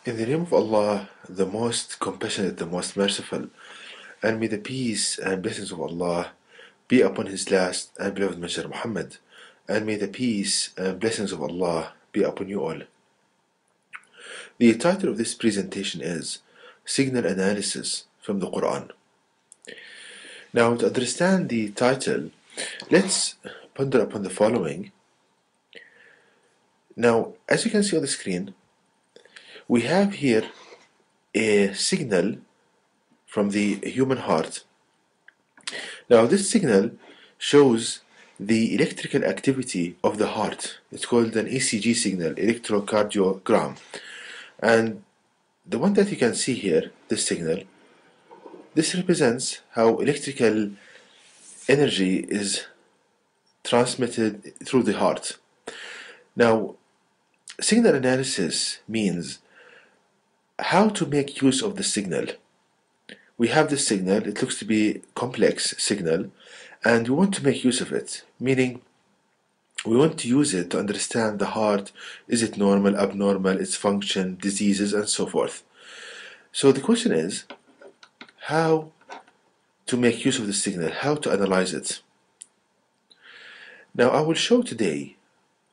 In the name of Allah, the most compassionate, the most merciful, and may the peace and blessings of Allah be upon His last and beloved Messenger Muhammad, and may the peace and blessings of Allah be upon you all. The title of this presentation is Signal Analysis from the Quran. Now, to understand the title, let's ponder upon the following. Now, as you can see on the screen, we have here a signal from the human heart. Now, this signal shows the electrical activity of the heart. It's called an ECG signal, electrocardiogram. And the one that you can see here, this signal, this represents how electrical energy is transmitted through the heart. Now, signal analysis means how to make use of the signal. We have this signal, it looks to be a complex signal, and we want to make use of it, meaning we want to use it to understand the heart. Is it normal, abnormal, its function, diseases, and so forth. So the question is, how to make use of the signal, how to analyze it. Now I will show today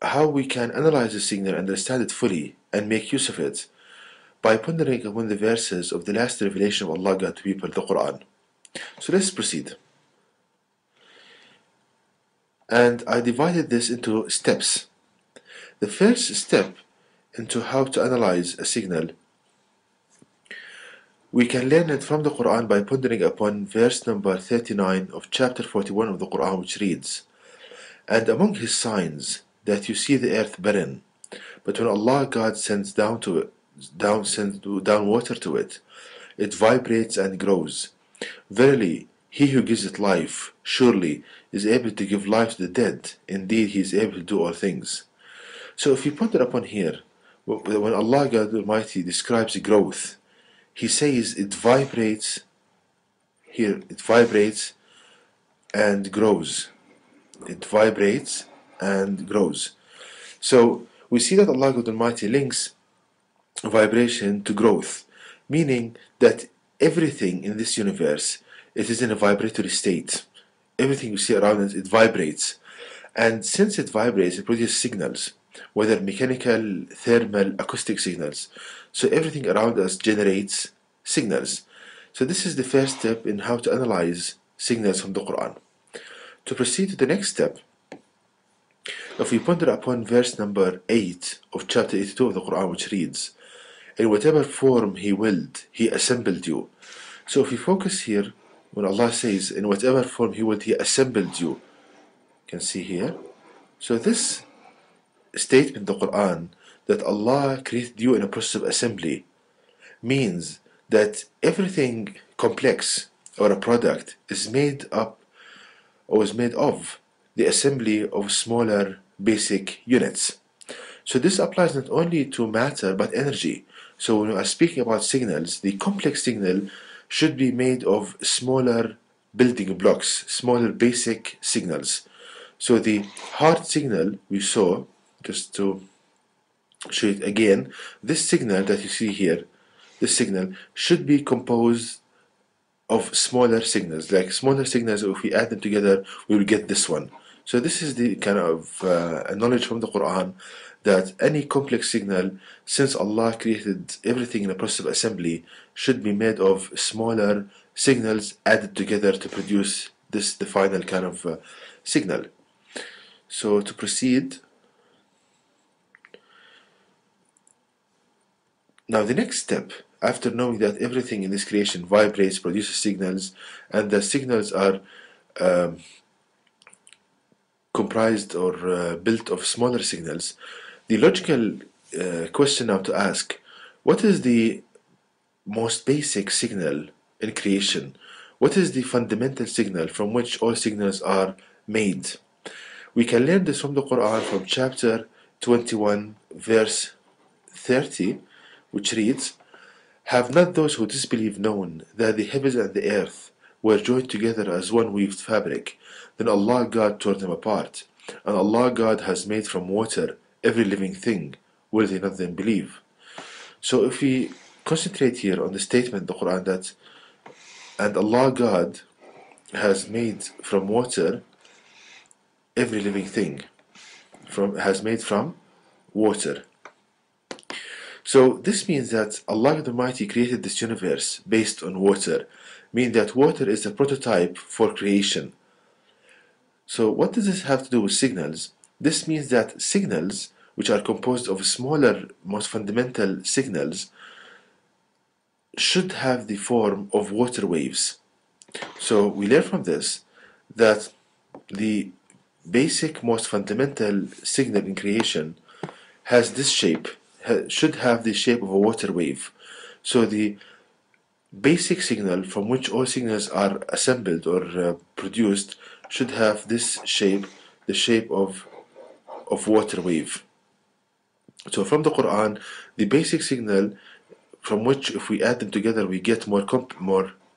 how we can analyze the signal, understand it fully, and make use of it by pondering upon the verses of the last revelation of Allah God to people, the Quran. So let's proceed. And I divided this into steps. The first step into how to analyze a signal, we can learn it from the Quran by pondering upon verse number 39 of chapter 41 of the Quran, which reads, "And among His signs that you see the earth barren, but when Allah God sends down water to it, it vibrates and grows. Verily, He who gives it life, surely, is able to give life to the dead. Indeed, He is able to do all things." So if you ponder upon here, when Allah God Almighty describes growth, He says it vibrates, here, it vibrates and grows. It vibrates and grows. So we see that Allah God Almighty links vibration to growth, meaning that everything in this universe, it is in a vibratory state. Everything you see around it, it vibrates. And since it vibrates, it produces signals, whether mechanical, thermal, acoustic signals. So everything around us generates signals. So this is the first step in how to analyze signals from the Quran. To proceed to the next step, if we ponder upon verse number 8 of chapter 82 of the Quran, which reads, "In whatever form He willed, He assembled you." So if we focus here, when Allah says, "In whatever form He willed, He assembled you," you can see here. So this statement in the Quran, that Allah created you in a process of assembly, means that everything complex or a product is made up or is made of the assembly of smaller basic units. So this applies not only to matter but energy. So when we are speaking about signals, the complex signal should be made of smaller building blocks, smaller basic signals. So the heart signal we saw, just to show it again, this signal that you see here, this signal should be composed of smaller signals. Like smaller signals, if we add them together, we will get this one. So this is the kind of knowledge from the Quran, that any complex signal, since Allah created everything in a process of assembly, should be made of smaller signals added together to produce this, the final kind of signal. So to proceed, now the next step, after knowing that everything in this creation vibrates, produces signals, and the signals are comprised or built of smaller signals, the logical question now to ask, what is the most basic signal in creation? What is the fundamental signal from which all signals are made? We can learn this from the Quran, from chapter 21 verse 30, which reads, "Have not those who disbelieve known that the heavens and the earth were joined together as one weaved fabric? Then Allah God tore them apart, and Allah God has made from water every living thing. Will they not then believe?" So if we concentrate here on the statement in the Quran that, and Allah God has made from water every living thing, has made from water. So this means that Allah the Almighty created this universe based on water, meaning that water is the prototype for creation. So what does this have to do with signals? This means that signals, which are composed of smaller, most fundamental signals, should have the form of water waves. So we learn from this that the basic, most fundamental signal in creation has this shape, should have the shape of a water wave. So the basic signal from which all signals are assembled or produced should have this shape, the shape of water wave. So from the Quran, the basic signal from which, if we add them together, we get more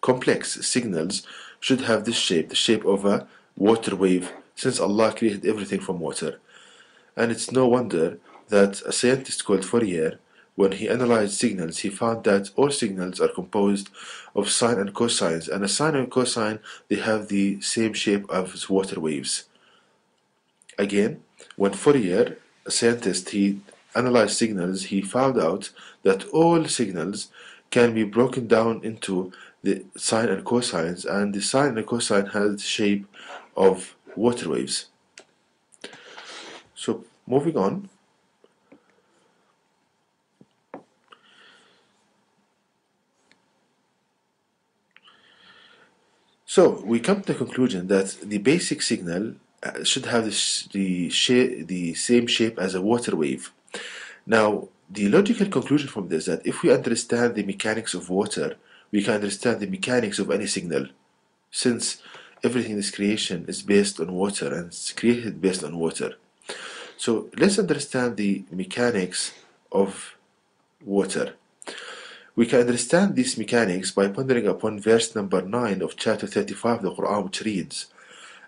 complex signals, should have this shape, the shape of a water wave, since Allah created everything from water. And it's no wonder that a scientist called Fourier, when he analyzed signals, he found that all signals are composed of sine and cosines, and a sine and cosine, they have the same shape as water waves. Again, when Fourier, a scientist, he analyzed signals, he found out that all signals can be broken down into the sine and cosines, and the sine and cosine has the shape of water waves. So moving on. So we come to the conclusion that the basic signal should have the same shape as a water wave. Now, the logical conclusion from this is that if we understand the mechanics of water, we can understand the mechanics of any signal, since everything in this creation is based on water and it's created based on water. So let's understand the mechanics of water. We can understand these mechanics by pondering upon verse number 9 of chapter 35 of the Quran, which reads,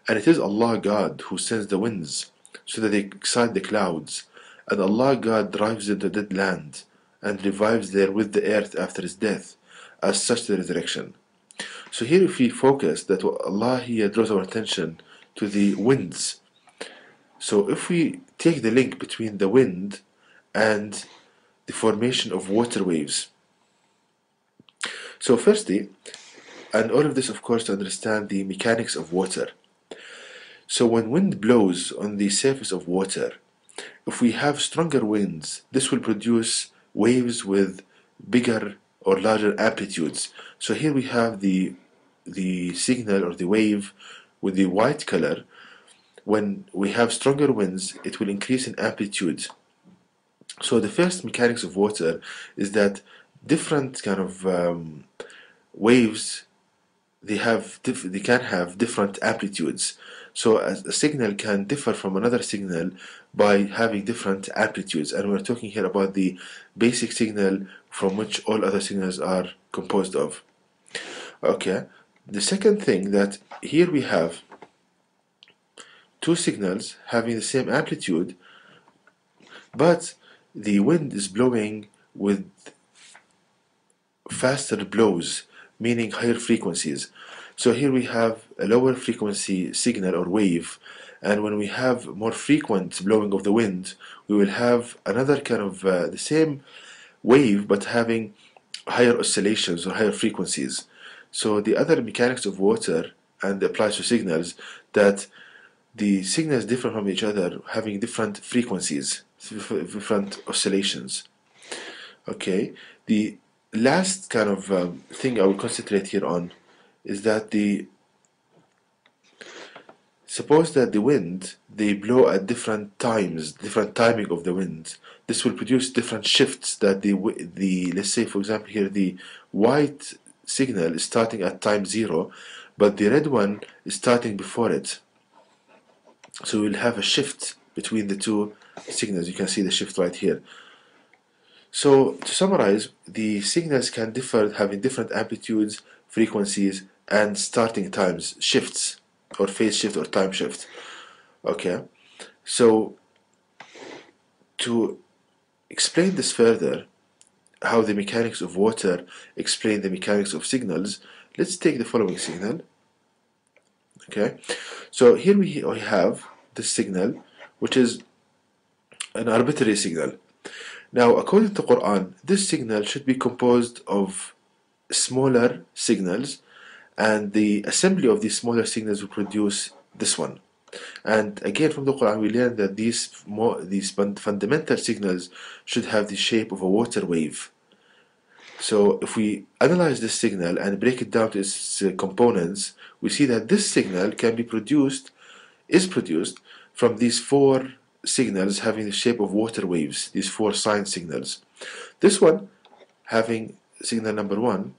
"And it is Allah God who sends the winds, so that they excite the clouds, and Allah God drives them to dead land, and revives therewith the earth after its death, as such the resurrection." So here if we focus that Allah here draws our attention to the winds. So if we take the link between the wind and the formation of water waves. So firstly, and all of this of course to understand the mechanics of water. So when wind blows on the surface of water, if we have stronger winds, this will produce waves with bigger or larger amplitudes. So here we have the signal or the wave with the white color. When we have stronger winds, it will increase in amplitude. So the first mechanics of water is that different kind of waves, they can have different amplitudes. So a signal can differ from another signal by having different amplitudes, and we're talking here about the basic signal from which all other signals are composed of. Okay, the second thing, that here we have two signals having the same amplitude, but the wind is blowing with faster blows, meaning higher frequencies. So here we have a lower frequency signal or wave, and when we have more frequent blowing of the wind, we will have another kind of the same wave but having higher oscillations or higher frequencies. So the other mechanics of water and applies to signals, that the signals differ from each other, having different frequencies, different oscillations. Okay, the last kind of thing I will concentrate here on is that suppose that the wind, they blow at different times, different timing of the wind. This will produce different shifts, that let's say for example here the white signal is starting at time 0, but the red one is starting before it. So we'll have a shift between the two signals. You can see the shift right here. So to summarize, the signals can differ, having different amplitudes, frequencies, and starting times, shifts, or phase shift or time shift. Okay, so to explain this further, how the mechanics of water explain the mechanics of signals, let's take the following signal. Okay, so here we have this signal, which is an arbitrary signal. Now, according to Quran, this signal should be composed of smaller signals, and the assembly of these smaller signals will produce this one. And again, from the Quran, we learn that these fundamental signals should have the shape of a water wave. So if we analyze this signal and break it down to its components, we see that this signal is produced from these four signals having the shape of water waves, these four sine signals. This one having signal number 1,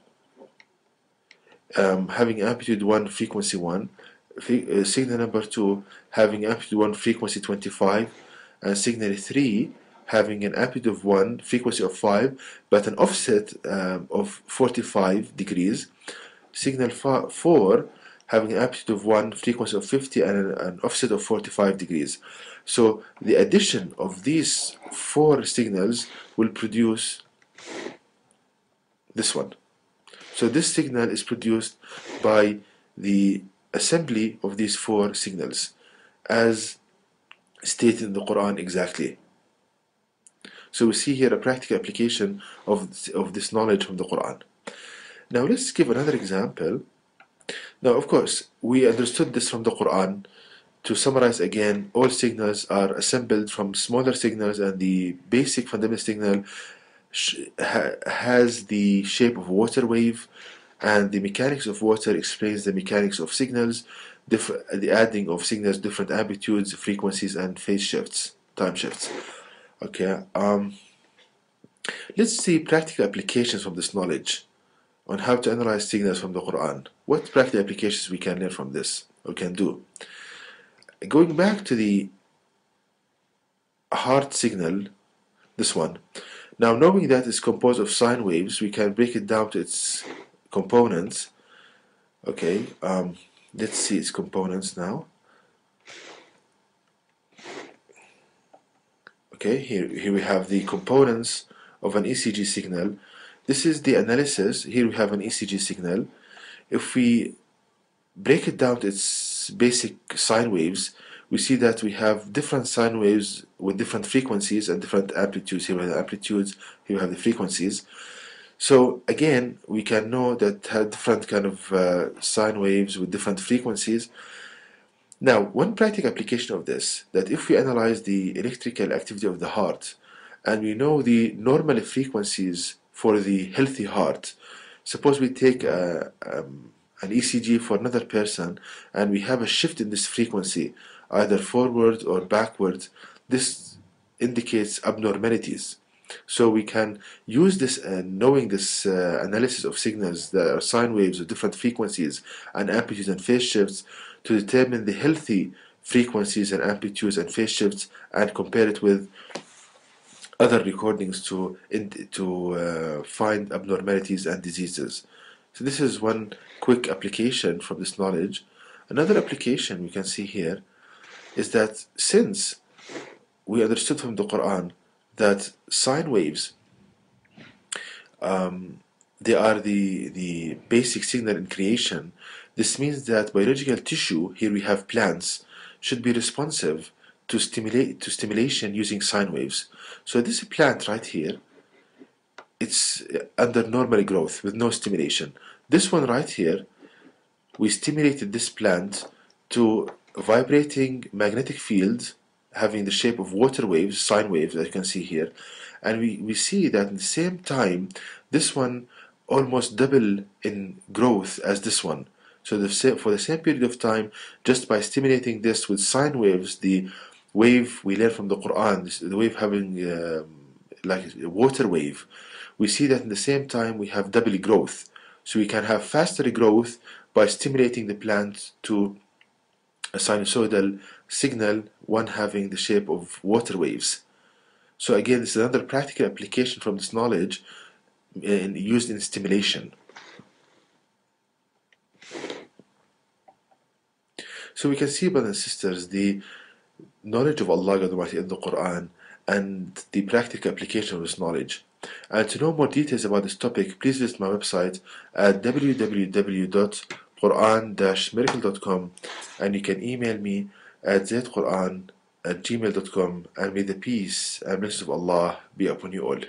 having amplitude 1, frequency 1, signal number 2 having amplitude 1, frequency 25, and signal 3 having an amplitude of 1, frequency of 5, but an offset of 45 degrees. Signal 4 having an amplitude of 1, frequency of 50, and an offset of 45 degrees. So the addition of these four signals will produce this one. So this signal is produced by the assembly of these four signals, as stated in the Quran exactly. So we see here a practical application of this knowledge from the Quran. Now let's give another example. Now, of course, we understood this from the Quran. To summarize again, all signals are assembled from smaller signals, and the basic fundamental signal has the shape of a water wave, and the mechanics of water explains the mechanics of signals, the adding of signals, different amplitudes, frequencies, and phase shifts, time shifts. Okay, let's see practical applications from this knowledge on how to analyze signals from the Quran. What practical applications we can learn from this, or can do? Going back to the heart signal, this one. Now, knowing that it's composed of sine waves, we can break it down to its components. Okay, let's see its components now. Okay, here we have the components of an ECG signal. This is the analysis. Here we have an ECG signal. If we break it down to its basic sine waves, we see that we have different sine waves with different frequencies and different amplitudes. Here we have the amplitudes, here we have the frequencies. So again, we can know that have different kind of sine waves with different frequencies. Now, one practical application of this, that if we analyze the electrical activity of the heart, and we know the normal frequencies for the healthy heart, suppose we take an ECG for another person, and we have a shift in this frequency, either forward or backward, this indicates abnormalities. So we can use this, knowing this analysis of signals that are sine waves of different frequencies and amplitudes and phase shifts, to determine the healthy frequencies and amplitudes and phase shifts, and compare it with other recordings to find abnormalities and diseases. So this is one quick application from this knowledge. Another application we can see here is that since we understood from the Quran that sine waves, they are the basic signal in creation, this means that biological tissue, here we have plants, should be responsive to stimulation using sine waves. So this plant right here, it's under normal growth with no stimulation. This one right here, we stimulated this plant to vibrating magnetic fields having the shape of water waves, sine waves, as you can see here. And we see that at the same time, this one almost double in growth as this one. So for the same period of time, just by stimulating this with sine waves, the wave we learn from the Quran, the wave having like a water wave, we see that in the same time we have double growth. So we can have faster growth by stimulating the plant to a sinusoidal signal, one having the shape of water waves. So again, this is another practical application from this knowledge used in stimulation. So we can see, brothers and sisters, the knowledge of Allah God Almighty in the Quran and the practical application of this knowledge. And to know more details about this topic, please visit my website at www.quran-miracle.com, and you can email me at zaidquran@gmail.com, and may the peace and blessings of Allah be upon you all.